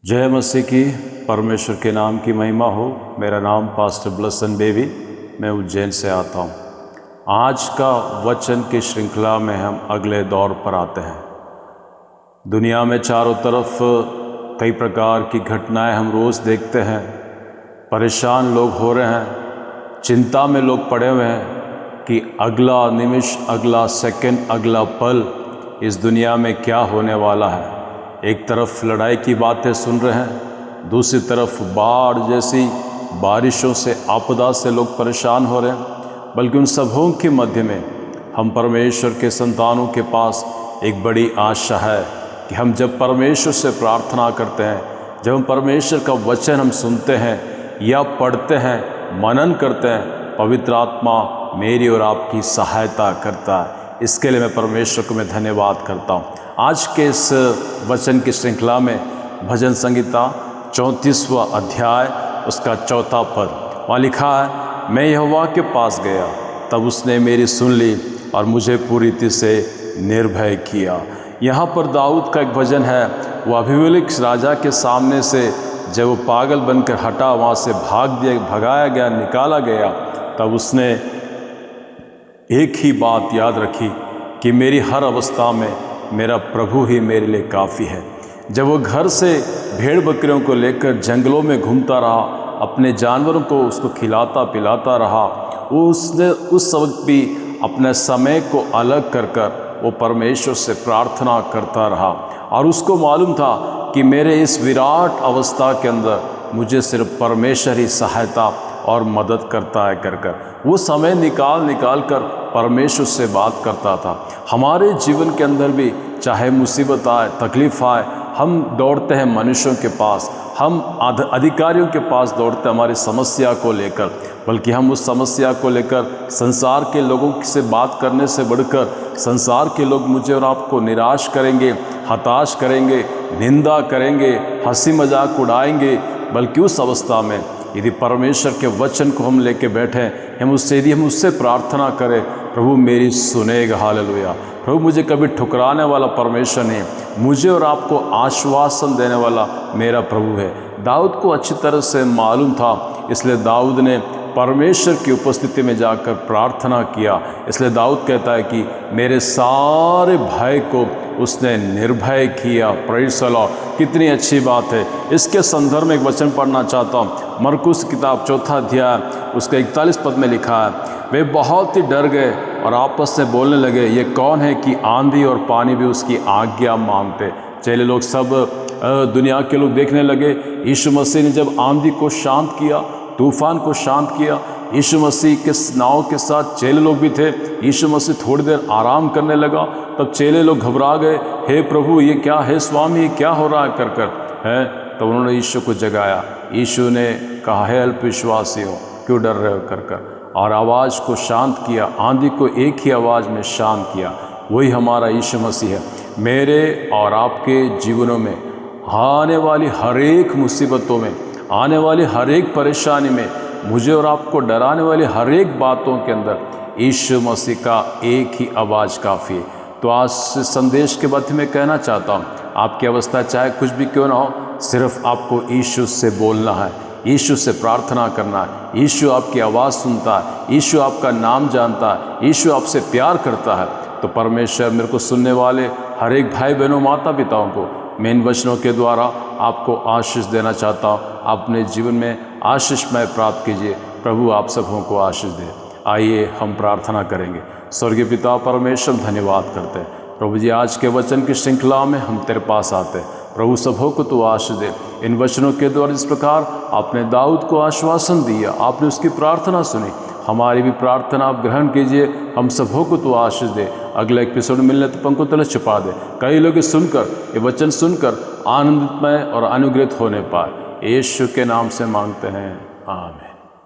जय मसीह की। परमेश्वर के नाम की महिमा हो। मेरा नाम पास्टर ब्लसन बेबी, मैं उज्जैन से आता हूँ। आज का वचन की श्रृंखला में हम अगले दौर पर आते हैं। दुनिया में चारों तरफ कई प्रकार की घटनाएं हम रोज़ देखते हैं। परेशान लोग हो रहे हैं, चिंता में लोग पड़े हुए हैं कि अगला निमिष, अगला सेकंड, अगला पल इस दुनिया में क्या होने वाला है। एक तरफ लड़ाई की बातें सुन रहे हैं, दूसरी तरफ बाढ़ जैसी बारिशों से, आपदा से लोग परेशान हो रहे हैं। बल्कि उन सबों के मध्य में हम परमेश्वर के संतानों के पास एक बड़ी आशा है कि हम जब परमेश्वर से प्रार्थना करते हैं, जब हम परमेश्वर का वचन हम सुनते हैं या पढ़ते हैं, मनन करते हैं, पवित्र आत्मा मेरी और आपकी सहायता करता है। इसके लिए मैं परमेश्वर को मैं धन्यवाद करता हूँ। आज के इस वचन की श्रृंखला में भजन संहिता 34वां अध्याय उसका 4था पद, वहाँ लिखा है, मैं यहोवा के पास गया तब उसने मेरी सुन ली और मुझे पूरी तरह से निर्भय किया। यहाँ पर दाऊद का एक भजन है। वो अबीमेलेक राजा के सामने से जब वो पागल बनकर हटा, वहाँ से भगाया गया, निकाला गया, तब उसने एक ही बात याद रखी कि मेरी हर अवस्था में मेरा प्रभु ही मेरे लिए काफ़ी है। जब वो घर से भेड़ बकरियों को लेकर जंगलों में घूमता रहा, अपने जानवरों को उसको खिलाता पिलाता रहा, उसने उस वक्त भी अपने समय को अलग कर वो परमेश्वर से प्रार्थना करता रहा। और उसको मालूम था कि मेरे इस विराट अवस्था के अंदर मुझे सिर्फ परमेश्वर ही सहायता और मदद करता है। कर वो समय निकाल कर परमेश्वर से बात करता था। हमारे जीवन के अंदर भी चाहे मुसीबत आए, तकलीफ़ आए, हम दौड़ते हैं मनुष्यों के पास, हम अधिकारियों के पास दौड़ते हैं हमारी समस्या को लेकर। बल्कि हम उस समस्या को लेकर संसार के लोगों से बात करने से बढ़कर, संसार के लोग मुझे और आपको निराश करेंगे, हताश करेंगे, निंदा करेंगे, हंसी मजाक उड़ाएंगे। बल्कि उस अवस्था में यदि परमेश्वर के वचन को हम लेके बैठे, हम उससे प्रार्थना करें, प्रभु मेरी सुनेगा। हालेलुया। प्रभु मुझे कभी ठुकराने वाला परमेश्वर नहीं, मुझे और आपको आश्वासन देने वाला मेरा प्रभु है। दाऊद को अच्छी तरह से मालूम था, इसलिए दाऊद ने परमेश्वर की उपस्थिति में जाकर प्रार्थना किया। इसलिए दाऊद कहता है कि मेरे सारे भय को उसने निर्भय किया। Praise the Lord. कितनी अच्छी बात है। इसके संदर्भ में एक वचन पढ़ना चाहता हूँ। मरकुस किताब 4था अध्याय उसका 41 पद में लिखा है, वे बहुत ही डर गए और आपस में बोलने लगे, ये कौन है कि आंधी और पानी भी उसकी आज्ञा मानते। चेले लोग सब, दुनिया के लोग देखने लगे, यीशु मसीह ने जब आंधी को शांत किया, तूफान को शांत किया, यीशु मसीह के नाव के साथ चेले लोग भी थे। यीशु मसीह थोड़ी देर आराम करने लगा, तब चेले लोग घबरा गए, हे प्रभु ये क्या है, स्वामी ये क्या हो रहा है कर है। तो उन्होंने यीशु को जगाया। यीशु ने कहा, हे अल्पविश्वासियों क्यों डर रहे हो कर और आवाज़ को शांत किया, आंधी को एक ही आवाज़ में शांत किया। वही हमारा यीशु मसीह है। मेरे और आपके जीवनों में आने वाली हर एक मुसीबतों में, आने वाली हर एक परेशानी में, मुझे और आपको डराने वाली हर एक बातों के अंदर यीशु मसीह का एक ही आवाज़ काफ़ी है। तो आज संदेश के मध्य में कहना चाहता हूँ, आपकी अवस्था चाहे कुछ भी क्यों ना हो, सिर्फ आपको यीशु से बोलना है, यीशु से प्रार्थना करना है। यीशु आपकी आवाज़ सुनता है, यीशु आपका नाम जानता है, यीशु आपसे प्यार करता है। तो परमेश्वर मेरे को सुनने वाले हर एक भाई बहनों, माता पिताओं को मैं इन वचनों के द्वारा आपको आशीष देना चाहता हूँ। अपने जीवन में आशीषमय प्राप्त कीजिए। प्रभु आप सबों को आशीष दे। आइए हम प्रार्थना करेंगे। स्वर्गीय पिता परमेश्वर, धन्यवाद करते हैं प्रभु जी, आज के वचन की श्रृंखला में हम तेरे पास आते हैं। प्रभु सबों को तू आशीष दे। इन वचनों के द्वारा जिस प्रकार आपने दाऊद को आश्वासन दिया, आपने उसकी प्रार्थना सुनी, हमारी भी प्रार्थना आप ग्रहण कीजिए। हम सबों को तो आशीष दे। अगले एपिसोड मिलने तो पंखों तले छिपा दे। कई लोग सुनकर, ये वचन सुनकर आनंदितमय और अनुग्रहित होने पाए। यीशु के नाम से मांगते हैं, आमीन।